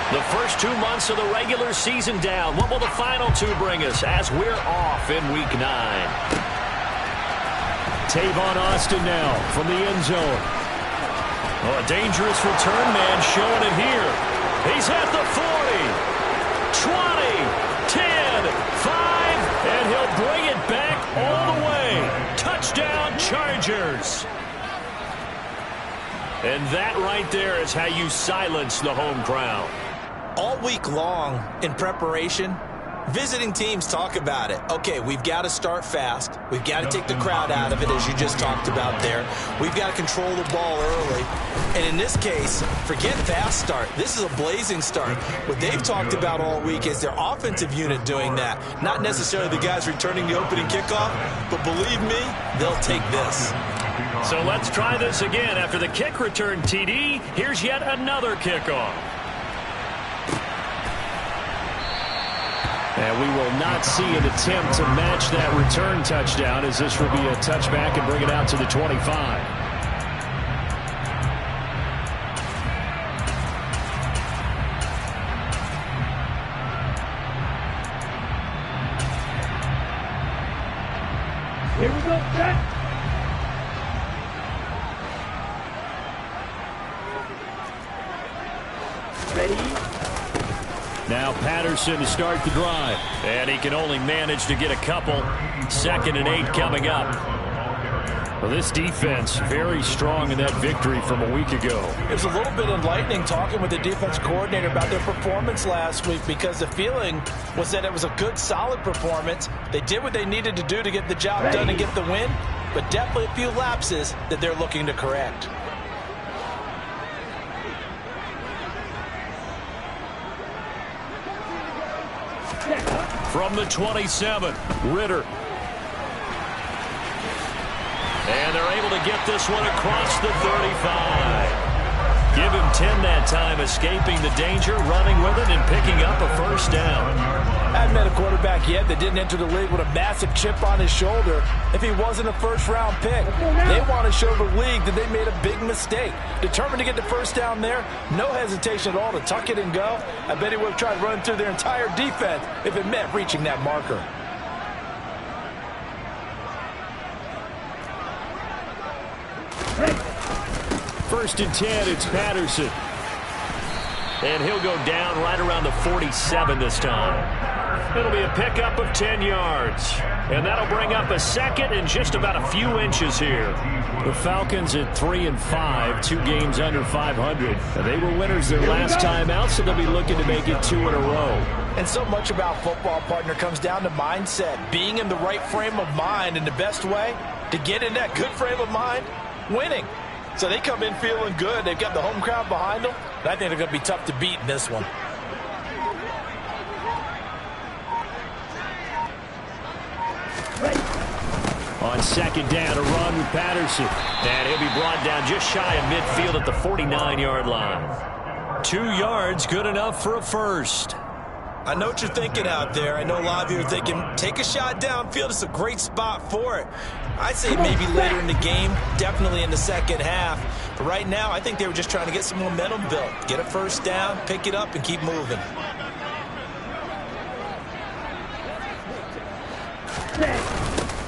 The first 2 months of the regular season down. What will the final 2 bring us as we're off in Week 9? Tavon Austin now from the end zone. Oh, a dangerous return man showing it here. He's at the 40, 20, 10, 5, and he'll bring it back all the way. Touchdown, Chargers. And that right there is how you silence the home crowd. All week long in preparation, visiting teams talk about it. Okay, we've got to start fast. We've got to take the crowd out of it, as you just talked about there. We've got to control the ball early. And in this case, forget fast start. This is a blazing start. What they've talked about all week is their offensive unit doing that. Not necessarily the guys returning the opening kickoff, but believe me, they'll take this. So let's try this again. After the kick return TD, here's yet another kickoff. And we will not see an attempt to match that return touchdown, as this will be a touchback and bring it out to the 25. Here we go, set. Ready? Now Patterson to start the drive. And he can only manage to get a couple. 2nd and 8 coming up. Well, this defense very strong in that victory from a week ago. It was a little bit enlightening talking with the defense coordinator about their performance last week, because the feeling was that it was a good, solid performance. They did what they needed to do to get the job done and get the win, but definitely a few lapses that they're looking to correct. From the 27, Ritter. And they're able to get this one across the 35. Give him 10 that time, escaping the danger, running with it, and picking up a first down. I haven't met a quarterback yet that didn't enter the league with a massive chip on his shoulder if he wasn't a first-round pick. They want to show the league that they made a big mistake. Determined to get the first down there, no hesitation at all to tuck it and go. I bet he would have tried running through their entire defense if it meant reaching that marker. First and 10, it's Patterson. And he'll go down right around the 47 this time. It'll be a pickup of 10 yards. And that'll bring up a 2nd and just about a few inches here. The Falcons at 3-5, 2 games under 500. They were winners their last time out, so they'll be looking to make it 2 in a row. And so much about football, partner, comes down to mindset. Being in the right frame of mind, and the best way to get in that good frame of mind, winning. So they come in feeling good. They've got the home crowd behind them. And I think they're going to be tough to beat in this one. On 2nd down, a run with Patterson. And he'll be brought down just shy of midfield at the 49-yard line. 2 yards, good enough for a first. I know what you're thinking out there. I know a lot of you are thinking, take a shot downfield. It's a great spot for it. I'd say maybe later in the game, definitely in the second half. But right now, I think they were just trying to get some momentum built. Get a first down, pick it up, and keep moving.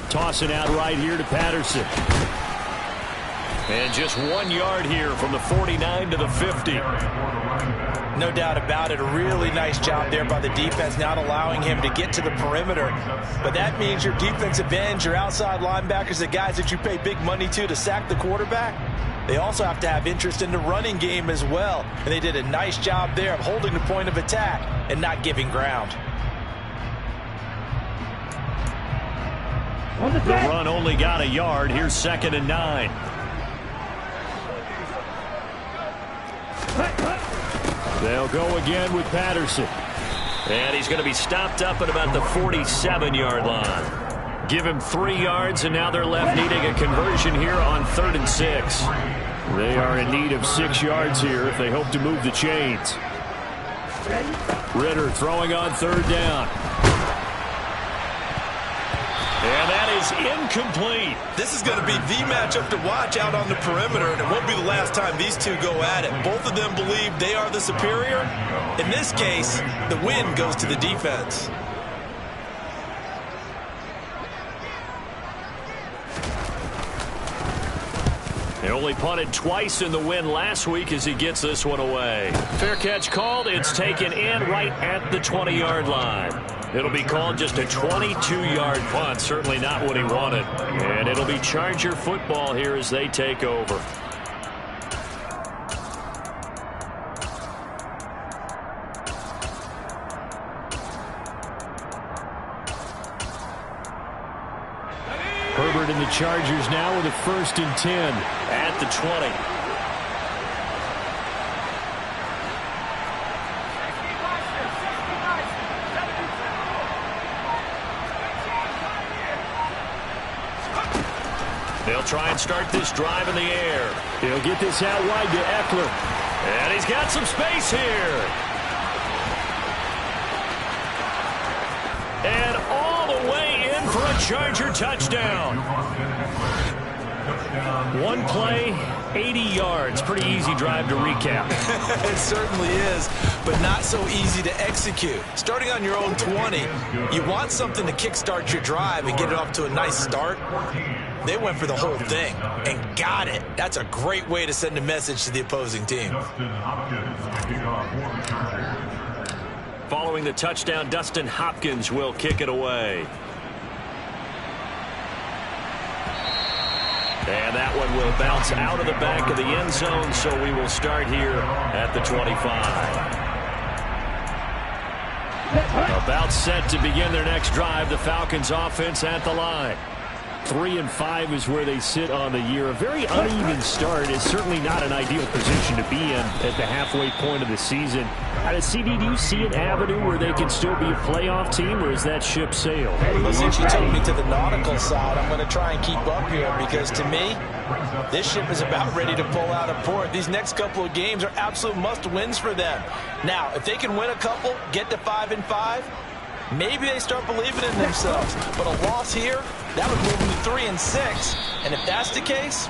Tossing out right here to Patterson. And just 1 yard here from the 49 to the 50. No doubt about it. A really nice job there by the defense, not allowing him to get to the perimeter. But that means your defensive ends, your outside linebackers, the guys that you pay big money to sack the quarterback, they also have to have interest in the running game as well. And they did a nice job there of holding the point of attack and not giving ground. The run only got a yard. Here's 2nd and 9. They'll go again with Patterson. And he's going to be stopped up at about the 47-yard line. Give him 3 yards, and now they're left needing a conversion here on 3rd and 6. They are in need of 6 yards here if they hope to move the chains. Ritter throwing on 3rd down. And that is incomplete. This is going to be the matchup to watch out on the perimeter, and it won't be the last time these two go at it. Both of them believe they are the superior. In this case, the win goes to the defense. They only punted twice in the win last week as he gets this one away. Fair catch called. It's taken in right at the 20-yard line. It'll be called just a 22-yard punt. Certainly not what he wanted. And it'll be Charger football here as they take over. Herbert and the Chargers now with a 1st and 10 at the 20. They'll try and start this drive in the air. He'll get this out wide to Eckler. And he's got some space here. And all the way in for a Charger touchdown. One play, 80 yards. Pretty easy drive to recap. It certainly is, but not so easy to execute. Starting on your own 20, you want something to kickstart your drive and get it off to a nice start. They went for the whole thing and got it. That's a great way to send a message to the opposing team. Following the touchdown, Dustin Hopkins will kick it away. And that one will bounce out of the back of the end zone, so we will start here at the 25. About set to begin their next drive, the Falcons offense at the line. 3-5 is where they sit on the year. A very uneven start is certainly not an ideal position to be in at the halfway point of the season. Out of CD, do you see an avenue where they can still be a playoff team, or is that ship sailed? Well, since you took me to the nautical side, I'm going to try and keep up here because, to me, this ship is about ready to pull out of port. These next couple of games are absolute must-wins for them. Now, if they can win a couple, get to 5-5, maybe they start believing in themselves. But a loss here, that would move them to 3-6. And if that's the case,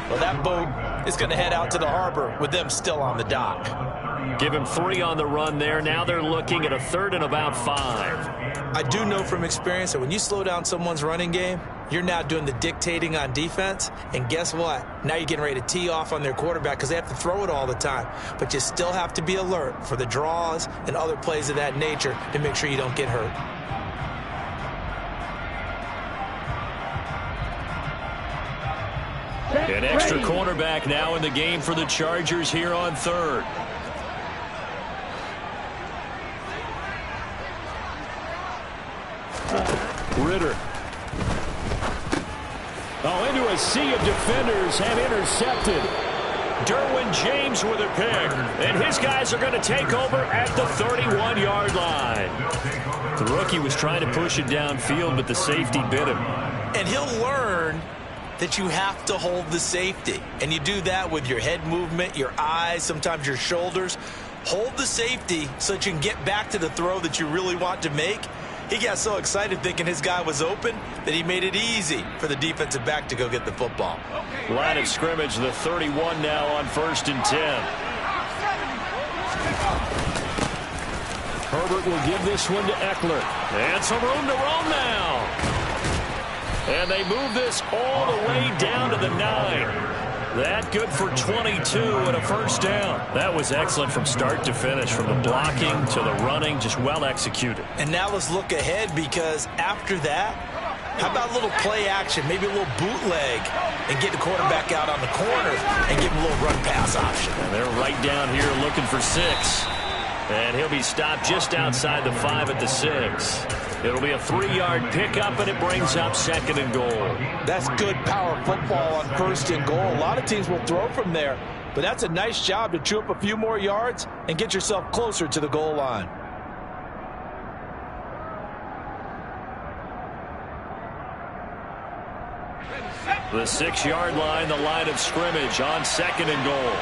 well, that boat is going to head out to the harbor with them still on the dock. Give him 3 on the run there. Now they're looking at a 3rd and about 5. I do know from experience that when you slow down someone's running game, you're now doing the dictating on defense. And guess what? Now you're getting ready to tee off on their quarterback because they have to throw it all the time. But you still have to be alert for the draws and other plays of that nature to make sure you don't get hurt. An extra cornerback now in the game for the Chargers here on 3rd. Ritter. Oh, into a sea of defenders and intercepted. Derwin James with a pick. And his guys are going to take over at the 31-yard line. The rookie was trying to push it downfield, but the safety bit him. And he'll learn that you have to hold the safety. And you do that with your head movement, your eyes, sometimes your shoulders. Hold the safety so that you can get back to the throw that you really want to make. He got so excited thinking his guy was open that he made it easy for the defensive back to go get the football. Line of scrimmage, the 31 now on 1st and 10. Herbert will give this one to Eckler. And some room to roam now. And they move this all the way down to the 9. That good for 22 and a 1st down. That was excellent from start to finish, from the blocking to the running, just well executed. And now let's look ahead, because after that, how about a little play action, maybe a little bootleg, and get the quarterback out on the corner and give him a little run pass option. And they're right down here looking for 6. And he'll be stopped just outside the 5 at the 6. It'll be a 3-yard pickup, and it brings up 2nd and goal. That's good power football on 1st and goal. A lot of teams will throw from there, but that's a nice job to chew up a few more yards and get yourself closer to the goal line. The 6-yard line, the line of scrimmage on 2nd and goal.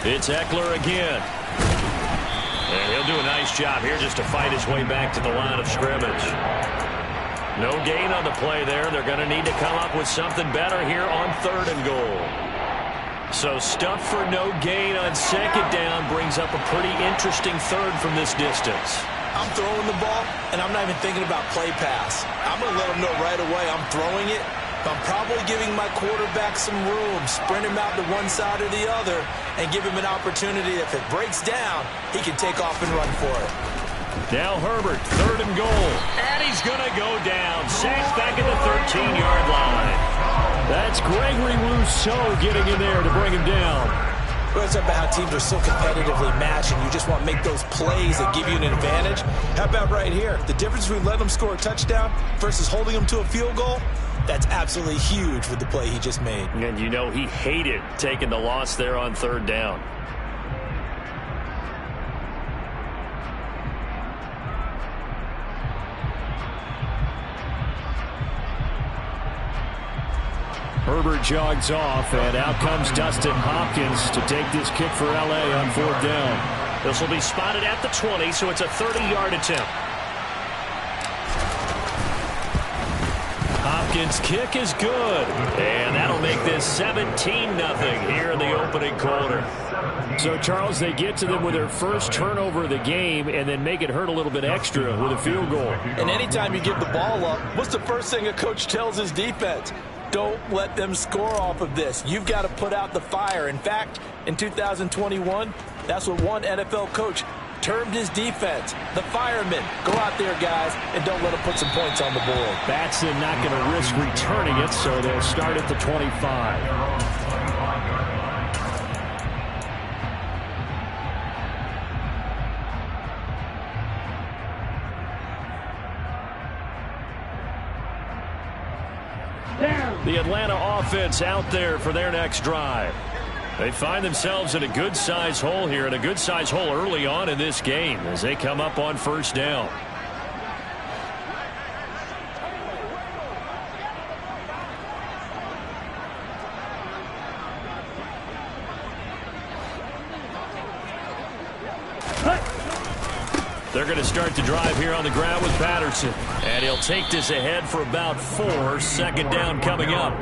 It's Eckler again. And he'll do a nice job here just to fight his way back to the line of scrimmage. No gain on the play there. They're going to need to come up with something better here on 3rd and goal. So stuff for no gain on 2nd down brings up a pretty interesting 3rd from this distance. I'm throwing the ball, and I'm not even thinking about play pass. I'm going to let them know right away I'm throwing it. But I'm probably giving my quarterback some room, sprint him out to one side or the other, and give him an opportunity. If it breaks down, he can take off and run for it. Now Herbert, 3rd and goal. And he's going to go down. Sacked back at the 13-yard line. That's Gregory Rousseau getting in there to bring him down. Well, it's about how teams are so competitively matched, and you just want to make those plays that give you an advantage. How about right here? The difference between letting them score a touchdown versus holding them to a field goal? That's absolutely huge with the play he just made. And you know he hated taking the loss there on 3rd down. Herbert jogs off, and out comes Dustin Hopkins to take this kick for L.A. on 4th down. This will be spotted at the 20, so it's a 30-yard attempt. Hopkins' kick is good, and that'll make this 17-0 here in the opening quarter. So, Charles, they get to them with their first turnover of the game and then make it hurt a little bit extra with a field goal. And anytime you give the ball up, what's the first thing a coach tells his defense? Don't let them score off of this. You've got to put out the fire. In fact, in 2021, that's what one NFL coach termed his defense, the firemen. Go out there, guys, and don't let them put some points on the board. Batson not going to risk returning it, so they'll start at the 25. The Atlanta offense out there for their next drive. They find themselves in a good-sized hole here, and a good-sized hole early on in this game as they come up on 1st down. They're going to start the drive here on the ground with Patterson. And he'll take this ahead for about 4. 2nd down coming up.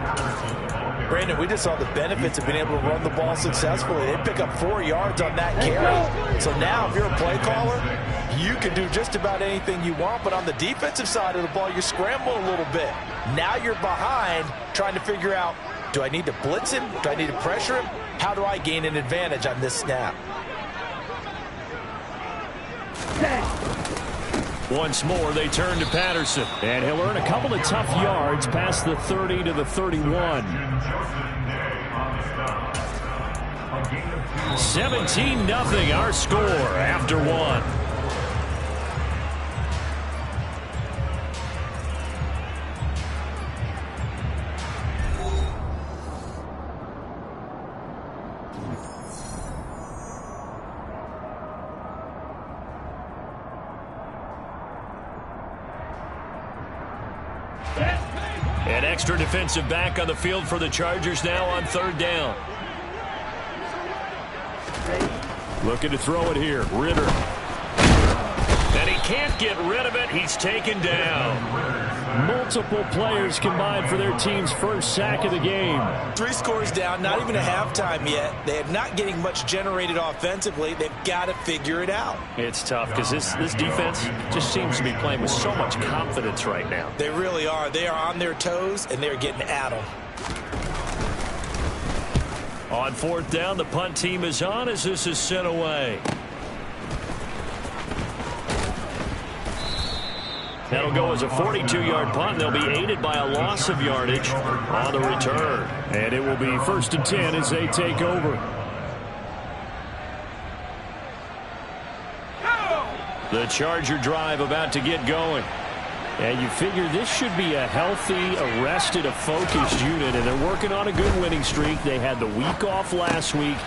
Brandon, we just saw the benefits of being able to run the ball successfully. They pick up 4 yards on that carry. So now if you're a play caller, you can do just about anything you want. But on the defensive side of the ball, you scramble a little bit. Now you're behind trying to figure out, do I need to blitz him? Do I need to pressure him? How do I gain an advantage on this snap? Once more, they turn to Patterson. And he'll earn a couple of tough yards past the 30 to the 31. 17-0 our score after 1. An extra defensive back on the field for the Chargers now on 3rd down. Looking to throw it here. Ritter. And he can't get rid of it. He's taken down. Multiple players combined for their team's first sack of the game. 3 scores down, not even a halftime yet. They are not getting much generated offensively. They've got to figure it out. It's tough because this defense just seems to be playing with so much confidence right now. They really are. They are on their toes, and they're getting at them. On 4th down, the punt team is on as this is sent away. That'll go as a 42-yard punt, and they'll be aided by a loss of yardage on the return. And it will be 1st and 10 as they take over. The Charger drive about to get going. And you figure this should be a healthy, arrested, a focused unit, and they're working on a good winning streak. They had the week off last week.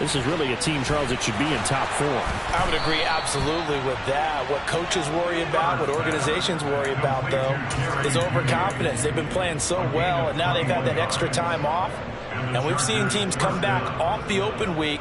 This is really a team, Charles, that should be in top form. I would agree absolutely with that. What coaches worry about, what organizations worry about, though, is overconfidence. They've been playing so well, and now they've had that extra time off. And we've seen teams come back off the open week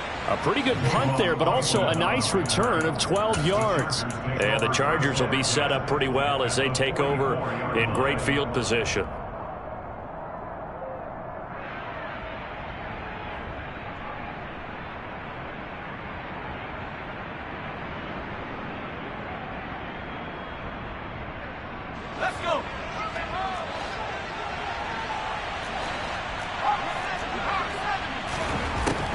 A pretty good punt there, but also a nice return of 12 yards. And the Chargers will be set up pretty well as they take over in great field position. Let's go.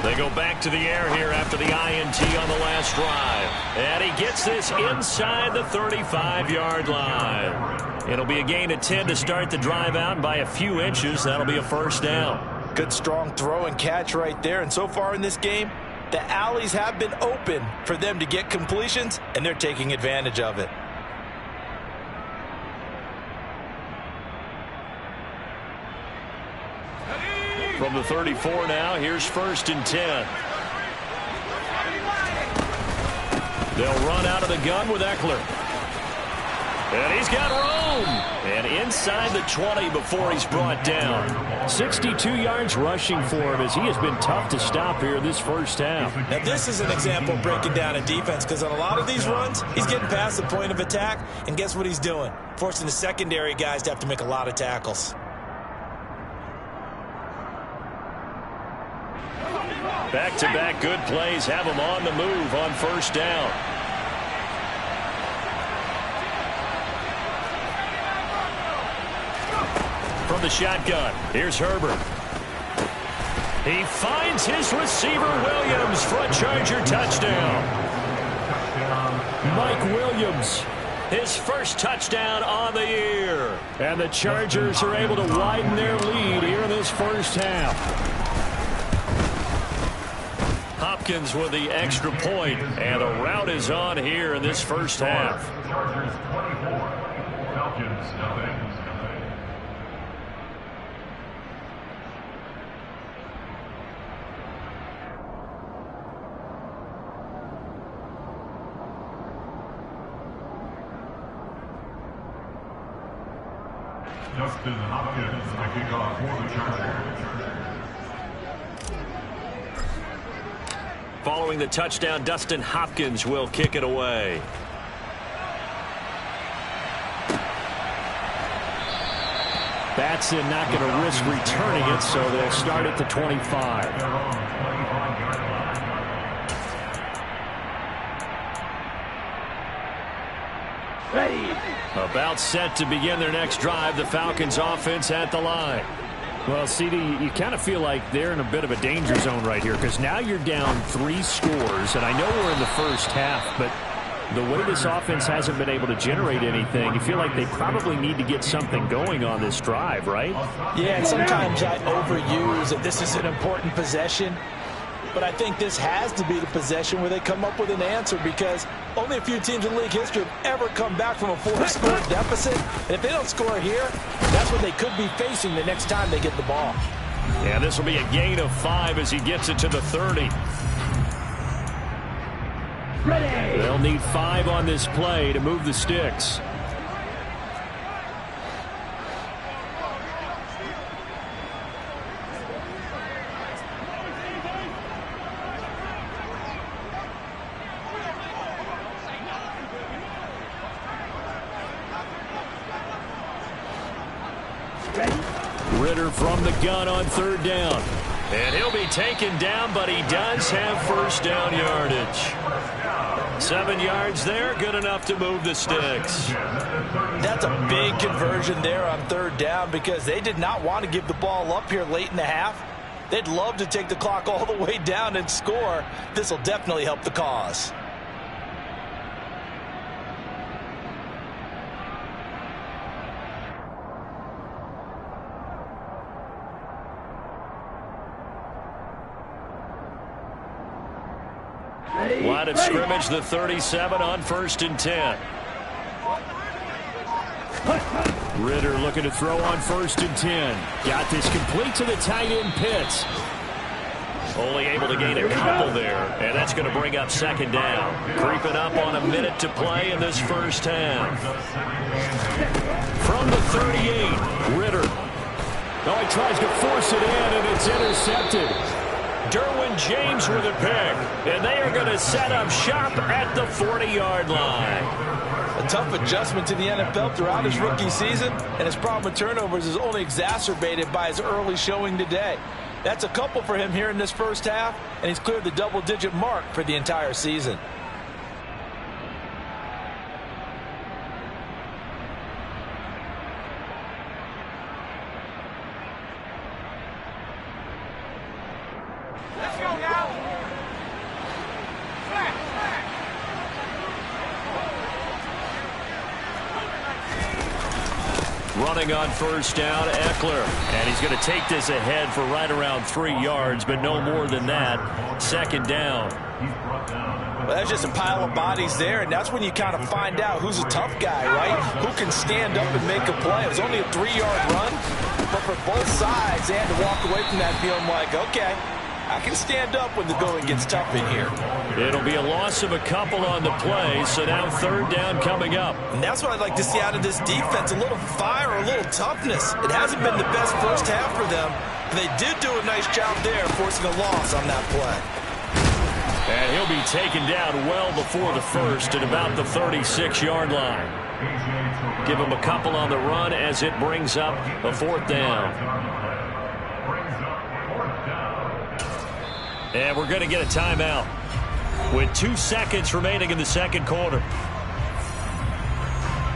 They go back to the air here after the INT on the last drive. And he gets this inside the 35-yard line. It'll be a gain of 10 to start the drive out, and by a few inches, that'll be a first down. Good strong throw and catch right there. And so far in this game, the alleys have been open for them to get completions, and they're taking advantage of it. From the 34 now, here's 1st and 10. They'll run out of the gun with Eckler. And he's got room. And inside the 20 before he's brought down. 62 yards rushing for him as he has been tough to stop here this first half. Now this is an example of breaking down a defense, because on a lot of these runs, he's getting past the point of attack, and guess what he's doing? Forcing the secondary guys to have to make a lot of tackles. Back-to-back good plays have him on the move on first down. From the shotgun, here's Herbert. He finds his receiver Williams for a Charger touchdown. Mike Williams, his first touchdown on the year. And the Chargers are able to widen their lead here in this first half. Hopkins with the extra point, and the route is on here in this first half. Chargers 24, Falcons nothing. Justin Hopkins, the kickoff for the Chargers. Following the touchdown, Dustin Hopkins will kick it away. Batson not going to risk returning it, so they'll start at the 25. Ready. About set to begin their next drive, the Falcons offense at the line. Well, CD, you kind of feel like they're in a bit of a danger zone right here, because now you're down 3 scores, and I know we're in the first half, but the way this offense hasn't been able to generate anything, you feel like they probably need to get something going on this drive, right? Yeah, and sometimes I overuse that this is an important possession, but I think this has to be the possession where they come up with an answer, because only a few teams in league history have ever come back from a 4-score deficit. And if they don't score here, that's what they could be facing the next time they get the ball. Yeah, this will be a gain of 5 as he gets it to the 30. Ready. They'll need 5 on this play to move the sticks. Ritter from the gun on 3rd down. And he'll be taken down, but he does have first down yardage. 7 yards there, good enough to move the sticks. That's a big conversion there on 3rd down, because they did not want to give the ball up here late in the half. They'd love to take the clock all the way down and score. This will definitely help the cause. Line of scrimmage, the 37 on 1st and 10. Ritter looking to throw on 1st and 10. Got this complete to the tight end Pitts. Only able to gain a couple there, and that's going to bring up 2nd down. Creeping up on a minute to play in this first half. From the 38, Ritter. Oh, he tries to force it in, and it's intercepted. Derwin James with a pick. And they are going to set up shop at the 40-yard line. A tough adjustment to the NFL throughout his rookie season, and his problem with turnovers is only exacerbated by his early showing today. That's a couple for him here in this first half, and he's cleared the double-digit mark for the entire season. Let's go now. Running on first down, Eckler. And he's going to take this ahead for right around 3 yards, but no more than that. Second down. Well, that's just a pile of bodies there, and that's when you kind of find out who's a tough guy, right? Who can stand up and make a play. It was only a 3-yard run, but for both sides, they had to walk away from that feeling like, okay, I can stand up when the going gets tough in here. It'll be a loss of a couple on the play, so now third down coming up. And that's what I'd like to see out of this defense, a little fire, a little toughness. It hasn't been the best first half for them, but they did do a nice job there forcing a loss on that play. And he'll be taken down well before the first at about the 36-yard line. Give him a couple on the run as it brings up a fourth down. And we're going to get a timeout with 2 seconds remaining in the second quarter.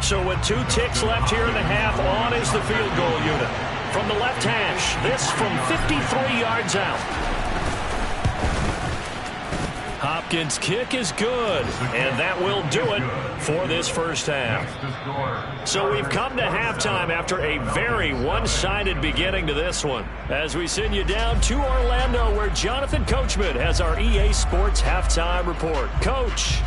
So with 2 ticks left here in the half, on is the field goal unit. From the left hash, this from 53 yards out. Hopkins' kick is good, and that will do it for this first half. So we've come to halftime after a very one-sided beginning to this one, as we send you down to Orlando, where Jonathan Coachman has our EA Sports halftime report. Coach.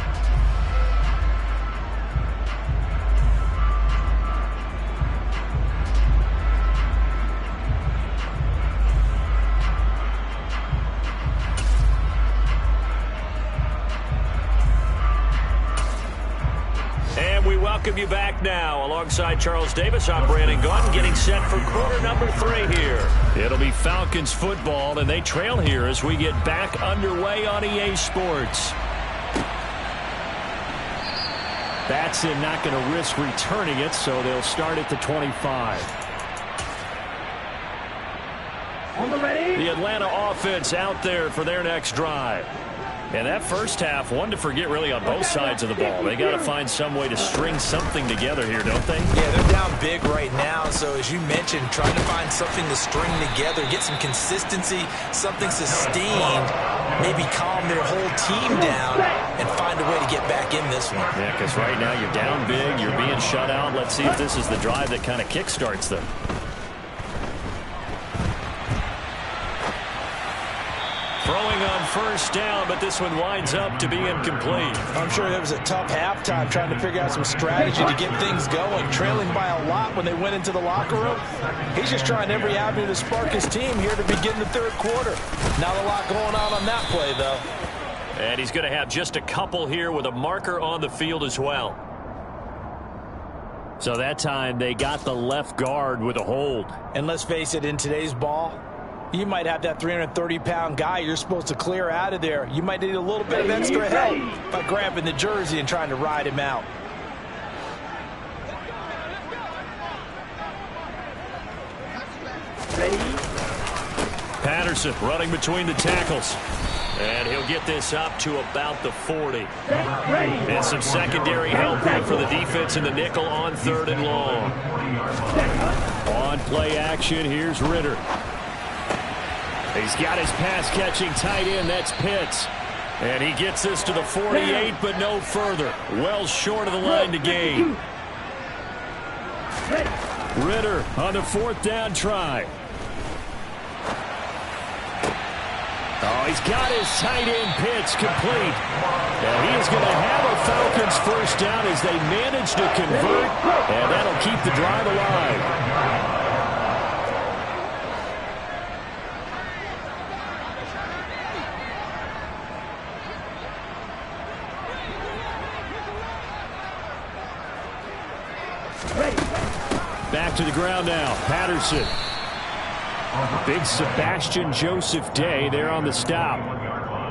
Welcome you back now. Alongside Charles Davis, I'm Brandon Gunn, getting set for quarter number 3 here. It'll be Falcons football, and they trail here as we get back underway on EA Sports. Batson not going to risk returning it, so they'll start at the 25. On the ready. The Atlanta offense out there for their next drive. And that first half, one to forget really on both sides of the ball. They got to find some way to string something together here, don't they? Yeah, they're down big right now. So as you mentioned, trying to find something to string together, get some consistency, something sustained, maybe calm their whole team down and find a way to get back in this one. Yeah, because right now you're down big, you're being shut out. Let's see if this is the drive that kind of kickstarts them. Throwing on first down, but this one winds up to be incomplete. I'm sure there was a tough halftime trying to figure out some strategy to get things going, trailing by a lot when they went into the locker room. He's just trying every avenue to spark his team here to begin the third quarter. Not a lot going on that play, though. And he's going to have just a couple here with a marker on the field as well. So that time they got the left guard with a hold. And let's face it, in today's ball, you might have that 330-pound guy you're supposed to clear out of there. You might need a little bit of extra help by grabbing the jersey and trying to ride him out. Ready. Patterson running between the tackles. And he'll get this up to about the 40. And some secondary help here for the defense in the nickel on third and long. On play action, here's Ritter. He's got his pass-catching tight end. That's Pitts. And he gets this to the 48, but no further. Well short of the line to gain. Ritter on the fourth down try. Oh, he's got his tight end Pitts complete. And he is going to have a Falcons first down as they manage to convert. And that'll keep the drive alive. Back to the ground now. Patterson. Big Sebastian Joseph Day there on the stop.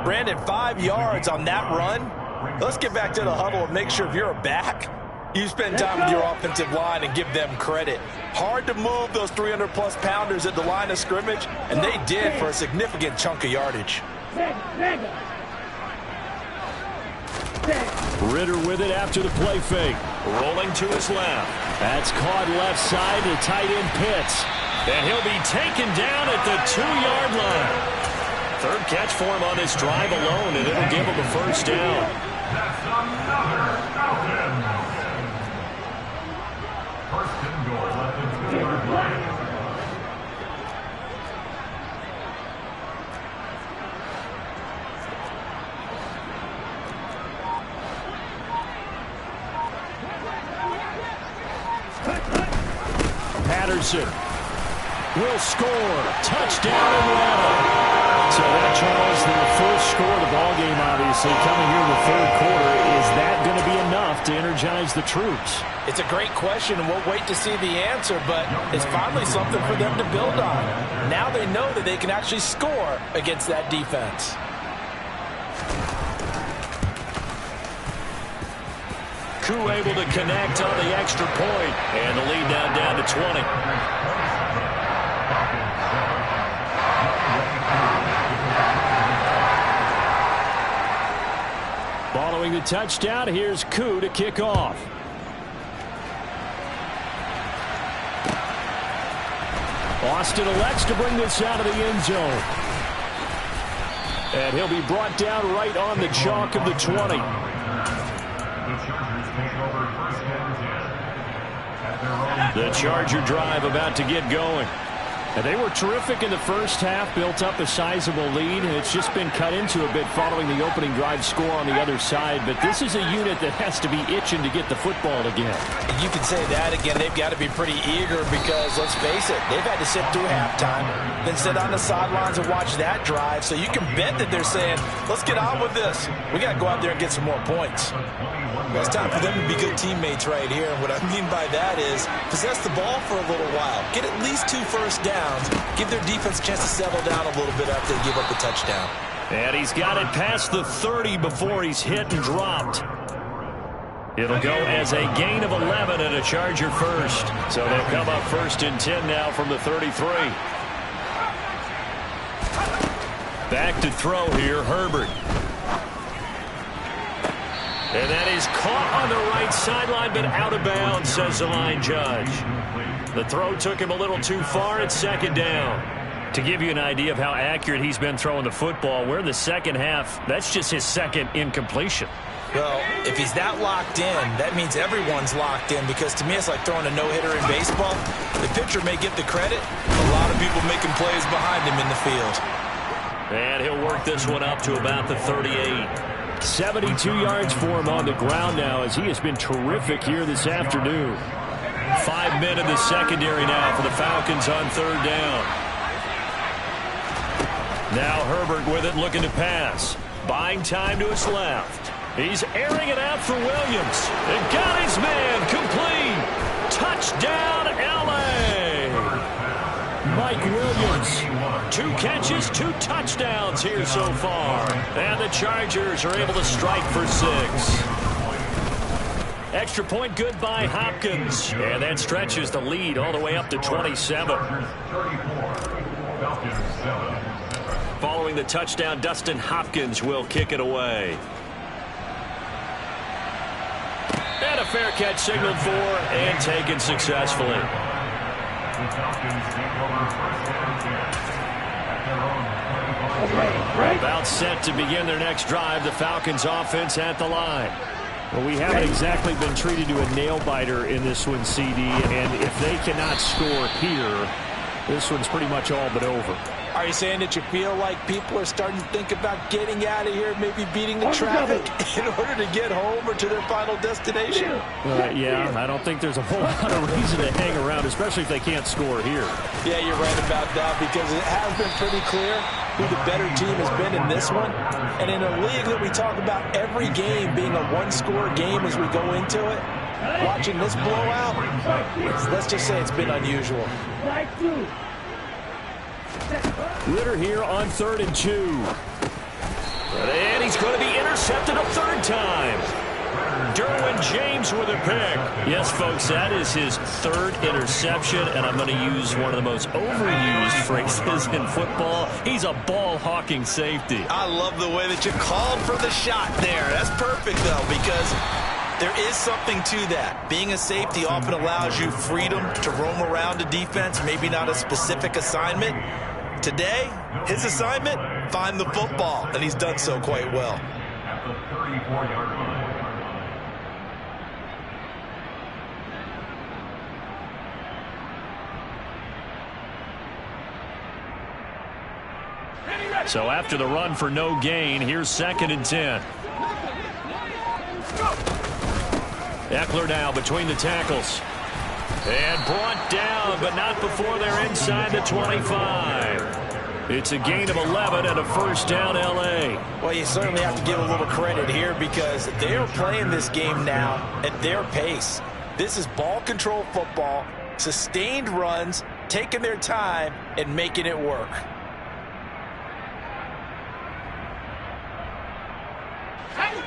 Brandon, 5 yards on that run. Let's get back to the huddle and make sure if you're a back, you spend time with your offensive line and give them credit. Hard to move those 300-plus pounders at the line of scrimmage, and they did for a significant chunk of yardage. Ritter with it after the play fake. Rolling to his left. That's caught left side to tight end Pitts. And he'll be taken down at the 2-yard line. Third catch for him on this drive alone, and it'll give him a first down. That's another Falcon. First and goal at the 2-yard line. Patterson will score. Touchdown Atlanta. So that, Charles, their first score of the ballgame, obviously, coming here in the third quarter. Is that going to be enough to energize the troops? It's a great question, and we'll wait to see the answer, but it's finally something for them to build on. Now they know that they can actually score against that defense. Koo able to connect on the extra point, and the lead now down to 20. Following the touchdown, here's Koo to kick off. Austin elects to bring this out of the end zone. And he'll be brought down right on the chalk of the 20. The Charger drive about to get going. And they were terrific in the first half, built up a sizable lead, and it's just been cut into a bit following the opening drive score on the other side. But this is a unit that has to be itching to get the football again. You can say that again. They've got to be pretty eager because, let's face it, they've had to sit through halftime, then sit on the sidelines and watch that drive. So you can bet that they're saying, let's get on with this. We got to go out there and get some more points. Well, it's time for them to be good teammates right here. And what I mean by that is possess the ball for a little while. Get at least 2 first downs. Give their defense a chance to settle down a little bit after they give up the touchdown. And he's got it past the 30 before he's hit and dropped. It'll go as a gain of 11 and a Charger first. So they'll come up 1st and 10 now from the 33. Back to throw here, Herbert. And that is caught on the right sideline, but out of bounds, says the line judge. The throw took him a little too far at 2nd down. To give you an idea of how accurate he's been throwing the football, we're in the second half. That's just his 2nd incompletion. Well, if he's that locked in, that means everyone's locked in, because to me it's like throwing a no-hitter in baseball. The pitcher may get the credit. A lot of people making plays behind him in the field. And he'll work this one up to about the 38. 72 yards for him on the ground now, as he has been terrific here this afternoon. 5 men in the secondary now for the Falcons on 3rd down. Now Herbert with it, looking to pass. Buying time to his left. He's airing it out for Williams. And got his man complete. Touchdown, L.A. Mike Williams. 2 catches, 2 touchdowns here so far. And the Chargers are able to strike for 6. Extra point good by Hopkins. And that stretches the lead all the way up to 27. Following the touchdown, Dustin Hopkins will kick it away. And a fair catch signaled for and taken successfully. About set to begin their next drive, the Falcons offense at the line. Well, we haven't exactly been treated to a nail-biter in this one, CD, and if they cannot score here, this one's pretty much all but over. Are you saying that you feel like people are starting to think about getting out of here, maybe beating the traffic in order to get home or to their final destination? Yeah, I don't think there's a whole lot of reason to hang around, especially if they can't score here. Yeah, you're right about that, because it has been pretty clear who the better team has been in this one. And in a league that we talk about every game being a one-score game as we go into it, watching this blowout, let's just say it's been unusual. Ritter here on 3rd and 2. And he's going to be intercepted a third time. Derwin James with a pick. Yes, folks, that is his 3rd interception, and I'm going to use one of the most overused phrases in football. He's a ball-hawking safety. I love the way that you called for the shot there. That's perfect, though, because there is something to that. Being a safety often allows you freedom to roam around a defense, maybe not a specific assignment. Today, his assignment, find the football, and he's done so quite well. At the 34-yard line. So after the run for no gain, here's 2nd and 10. Eckler now between the tackles. And brought down, but not before they're inside the 25. It's a gain of 11 and a first down, L.A. Well, you certainly have to give a little credit here because they're playing this game now at their pace. This is ball control football, sustained runs, taking their time, and making it work.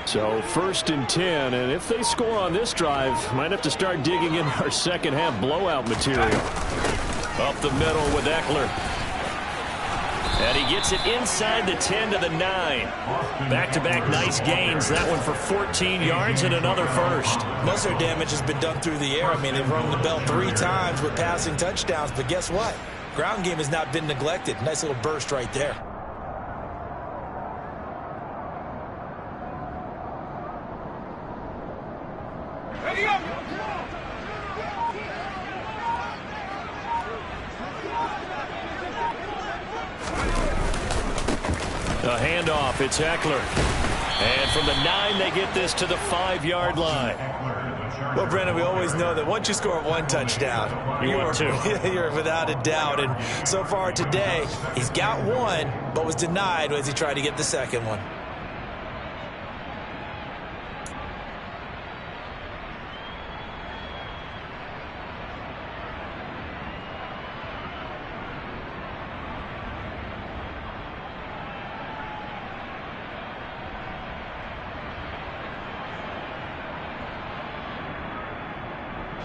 So 1st and 10, and if they score on this drive, might have to start digging in our second half blowout material. Up the middle with Eckler. And he gets it inside the 10 to the 9. Back-to-back nice gains. That one for 14 yards and another first. Most of their damage has been done through the air. I mean, they've rung the bell 3 times with passing touchdowns, but guess what? Ground game has not been neglected. Nice little burst right there. A handoff, it's Eckler. And from the 9, they get this to the 5-yard line. Well, Brennan, we always know that once you score 1 touchdown, you're without a doubt. And so far today, he's got 1, but was denied as he tried to get the second one.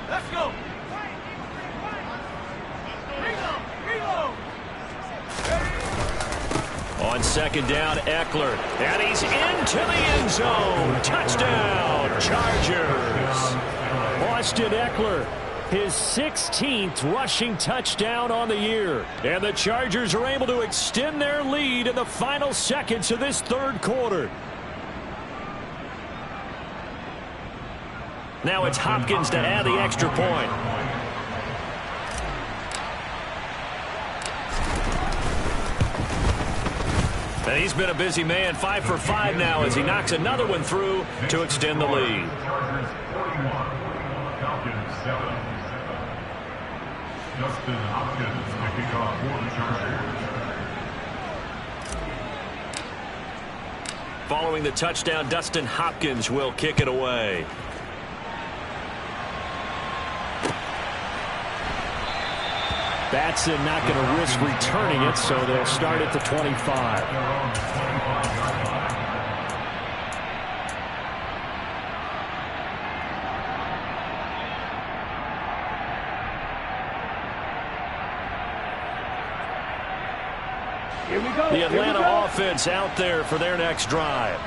Let's go. On 2nd down, Eckler. And he's into the end zone. Touchdown, Chargers. Austin Eckler, his 16th rushing touchdown on the year. And the Chargers are able to extend their lead in the final seconds of this 3rd quarter. Now it's Hopkins to add the extra point. And he's been a busy man, 5 for 5 now as he knocks another one through to extend the lead. Chargers 41, Falcons 7. Justin Hopkins to kick off for the Chargers. Following the touchdown, Dustin Hopkins will kick it away. Batson not going to risk returning it, so they'll start at the 25. Here we go. The Atlanta offense out there for their next drive.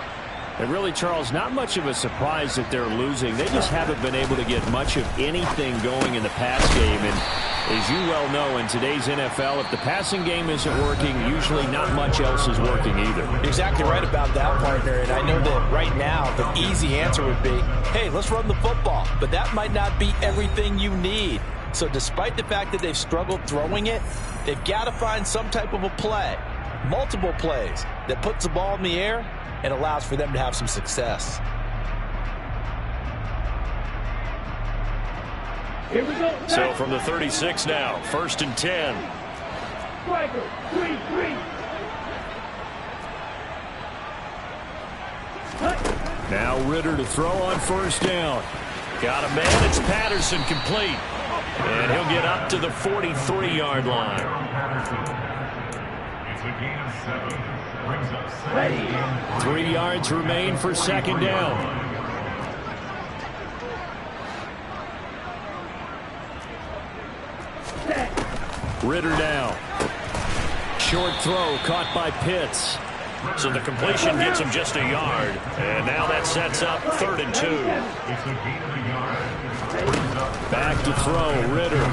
And really, Charles, not much of a surprise that they're losing. They just haven't been able to get much of anything going in the pass game. And as you well know, in today's NFL, if the passing game isn't working, usually not much else is working either. You're exactly right about that, partner. And I know that right now the easy answer would be, hey, let's run the football. But that might not be everything you need. So despite the fact that they've struggled throwing it, they've got to find some type of a play, multiple plays, that puts the ball in the air and allows for them to have some success. Here we go. So from the 36 now, 1st and 10. Striker, 3-3. Now Ritter to throw on 1st down. Got a man, it's Patterson, complete. And he'll get up to the 43-yard line. a gain of 7. Brings up 7. 3 yards remain for second down. Ritter now. Short throw caught by Pitts. So the completion gets him just a yard. And now that sets up 3rd and 2. It's a gain of a yard. Back to throw, Ritter.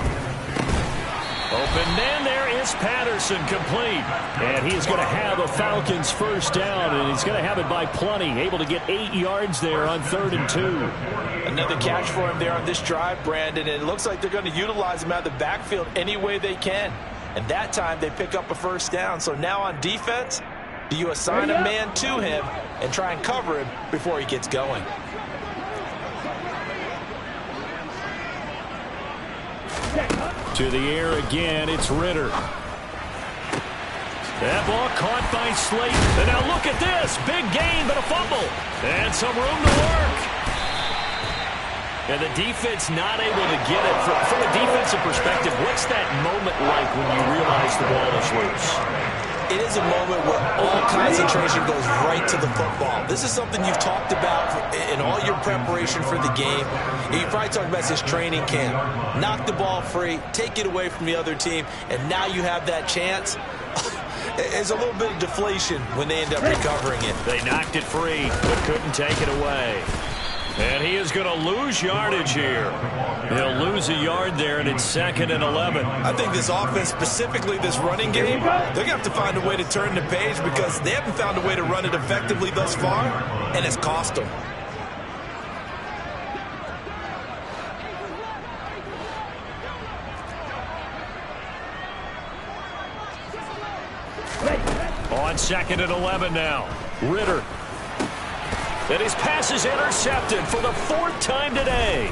Open man, there is Patterson, complete. And he is going to have a Falcons first down, and he's going to have it by plenty. Able to get 8 yards there on 3rd and 2. Another catch for him there on this drive, Brandon, and it looks like they're going to utilize him out of the backfield any way they can. And that time they pick up a first down. So now on defense, do you assign a man to him and try and cover him before he gets going? To the air again, it's Ritter. That ball caught by Slayton. And now look at this. Big gain, but a fumble. And some room to work. And the defense not able to get it. From a defensive perspective, what's that moment like when you realize the ball is loose? It is a moment where all concentration goes right to the football. This is something you've talked about in all your preparation for the game. You probably talked about this training camp. Knock the ball free, take it away from the other team, and now you have that chance. There's a little bit of deflation when they end up recovering it. They knocked it free, but couldn't take it away. And he is going to lose yardage here. He'll lose a yard there, and it's 2nd and 11. I think this offense, specifically this running game, they're going to have to find a way to turn the page because they haven't found a way to run it effectively thus far, and it's cost them. On 2nd and 11 now. Ritter. And his pass is intercepted for the 4th time today.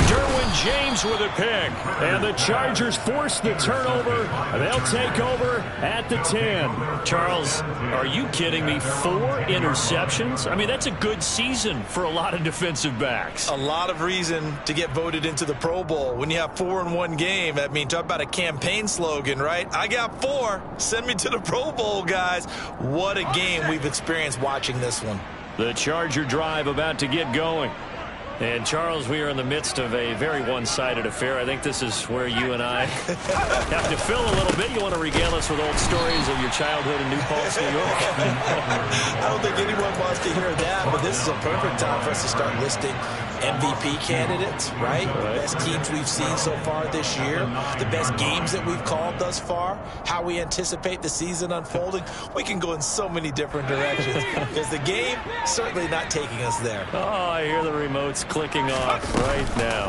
Derwin James with a pick. And the Chargers force the turnover. They'll take over at the 10. Charles, are you kidding me? 4 interceptions? I mean, that's a good season for a lot of defensive backs. A lot of reason to get voted into the Pro Bowl. When you have 4 in one game, I mean, talk about a campaign slogan, right? I got 4. Send me to the Pro Bowl, guys. What a game we've experienced watching this one. The Charger drive about to get going. And, Charles, we are in the midst of a very one-sided affair. I think this is where you and I have to fill a little bit. You want to regale us with old stories of your childhood in New Paltz, New York? I don't think anyone wants to hear that, but this is a perfect time for us to start listing MVP candidates, right? The best teams we've seen so far this year, the best games that we've called thus far, how we anticipate the season unfolding. We can go in so many different directions because the game certainly not taking us there. Oh, I hear the remotes clicking off right now.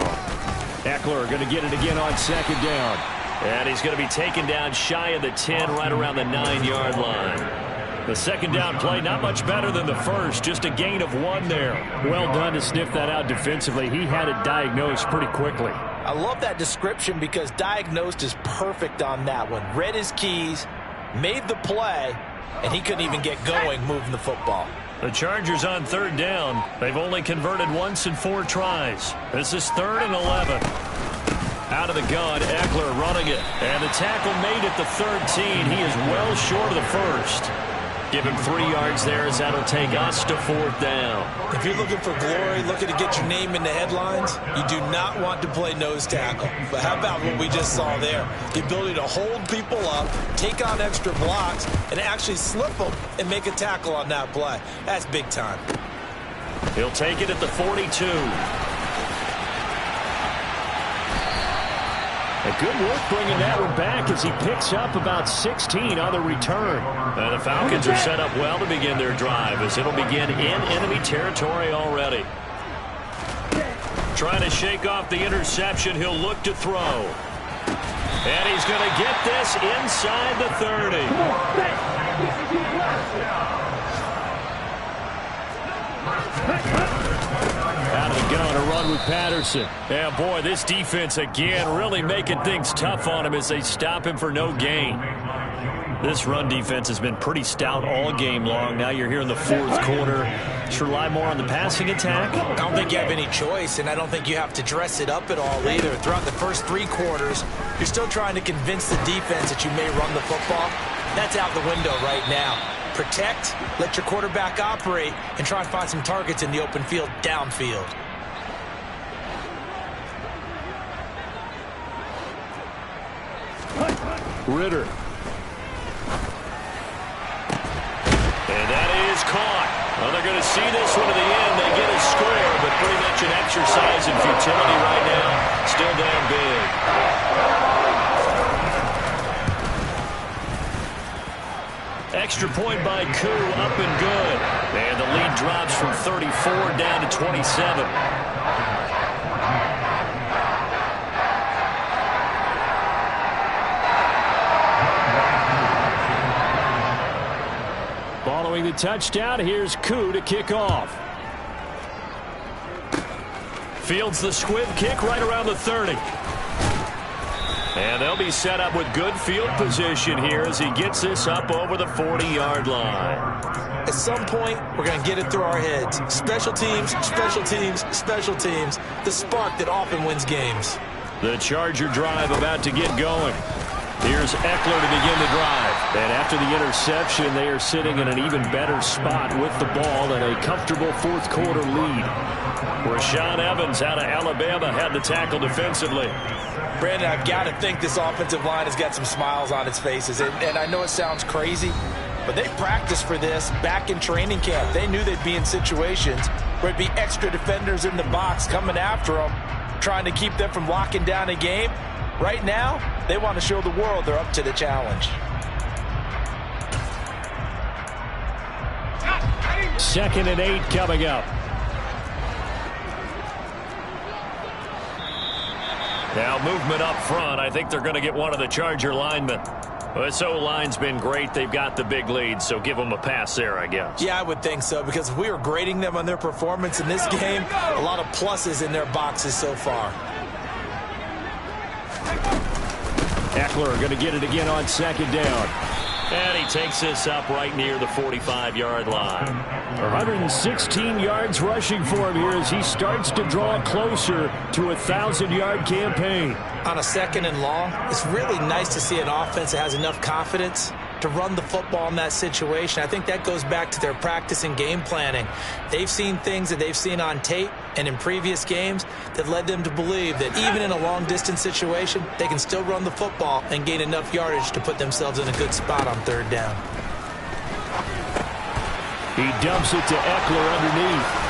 Eckler going to get it again on 2nd down. And he's going to be taken down shy of the 10, right around the 9-yard line. The 2nd down play, not much better than the first, just a gain of 1 there. Well done to sniff that out defensively. He had it diagnosed pretty quickly. I love that description because diagnosed is perfect on that one. Read his keys, made the play, and he couldn't even get going moving the football. The Chargers on 3rd down. They've only converted once in 4 tries. This is 3rd and 11. Out of the gun, Eckler running it. And the tackle made at the 13. He is well short of the first. Give him 3 yards there as that'll take us to 4th down. If you're looking for glory, looking to get your name in the headlines, you do not want to play nose tackle. But how about what we just saw there? The ability to hold people up, take on extra blocks, and actually slip them and make a tackle on that play. That's big time. He'll take it at the 42. A good work bringing that one back as he picks up about 16 on the return. And the Falcons are set up well to begin their drive as it'll begin in enemy territory already. Trying to shake off the interception. He'll look to throw. And he's going to get this inside the 30. Out of the gun, a run with Patterson. And boy, this defense again really making things tough on him as they stop him for no gain. This run defense has been pretty stout all game long. Now you're here in the 4th quarter. Just rely more on the passing attack. I don't think you have any choice, and I don't think you have to dress it up at all either. Throughout the first 3 quarters, you're still trying to convince the defense that you may run the football. That's out the window right now. Protect, let your quarterback operate, and try and find some targets in the open field downfield. Ritter. And that is caught. Well, they're going to see this one to the end. They get a score, but pretty much an exercise in futility right now. Still down big. Extra point by Koo, up and good. And the lead drops from 34 down to 27. Following the touchdown, here's Koo to kick off. Fields the squib kick right around the 30. And they'll be set up with good field position here as he gets this up over the 40-yard line. At some point, we're going to get it through our heads. Special teams, special teams, special teams. The spark that often wins games. The Charger drive about to get going. Here's Eckler to begin the drive. And after the interception, they are sitting in an even better spot with the ball and a comfortable fourth-quarter lead. Rashaan Evans out of Alabama had the tackle defensively. Brandon, I've got to think this offensive line has got some smiles on its faces. And I know it sounds crazy, but they practiced for this back in training camp. They knew they'd be in situations where it'd be extra defenders in the box coming after them, trying to keep them from locking down a game. Right now, they want to show the world they're up to the challenge. 2nd and 8 coming up. Now movement up front. I think they're going to get one of the Charger linemen. This O-line's been great. They've got the big lead, so give them a pass there, I guess. Yeah, I would think so, because if we were grading them on their performance in this game, a lot of pluses in their boxes so far. Eckler going to get it again on 2nd down. And he takes this up right near the 45-yard line. 116 yards rushing for him here as he starts to draw closer to a 1,000-yard campaign. On a 2nd and long, it's really nice to see an offense that has enough confidence to run the football in that situation. I think that goes back to their practice and game planning. They've seen things that they've seen on tape and in previous games that led them to believe that even in a long-distance situation, they can still run the football and gain enough yardage to put themselves in a good spot on 3rd down. He dumps it to Eckler underneath.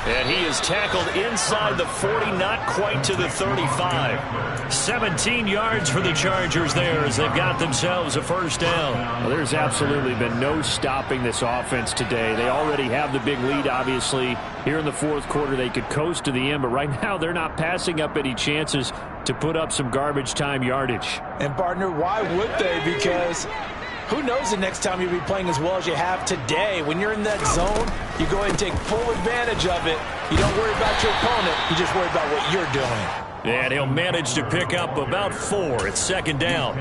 And he is tackled inside the 40, not quite to the 35. 17 yards for the Chargers there as they've got themselves a 1st down. Well, there's absolutely been no stopping this offense today. They already have the big lead, obviously. Here in the 4th quarter, they could coast to the end, but right now they're not passing up any chances to put up some garbage time yardage. And, partner, why would they? Because who knows the next time you'll be playing as well as you have today. When you're in that zone, you go ahead and take full advantage of it. You don't worry about your opponent. You just worry about what you're doing. And he'll manage to pick up about 4. It's 2nd down.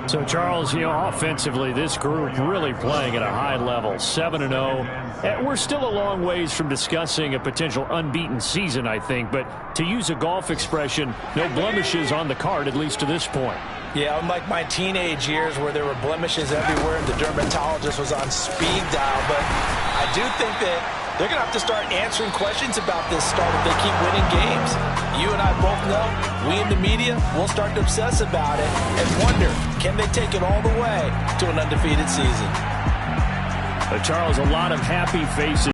So, Charles, offensively, this group really playing at a high level, 7-0. We're still a long ways from discussing a potential unbeaten season, I think. But to use a golf expression, no blemishes on the card, at least to this point. Yeah, unlike my teenage years where there were blemishes everywhere and the dermatologist was on speed dial. But I do think that they're going to have to start answering questions about this start if they keep winning games. You and I both know, we in the media, will start to obsess about it and wonder, can they take it all the way to an undefeated season? Charles, a lot of happy faces.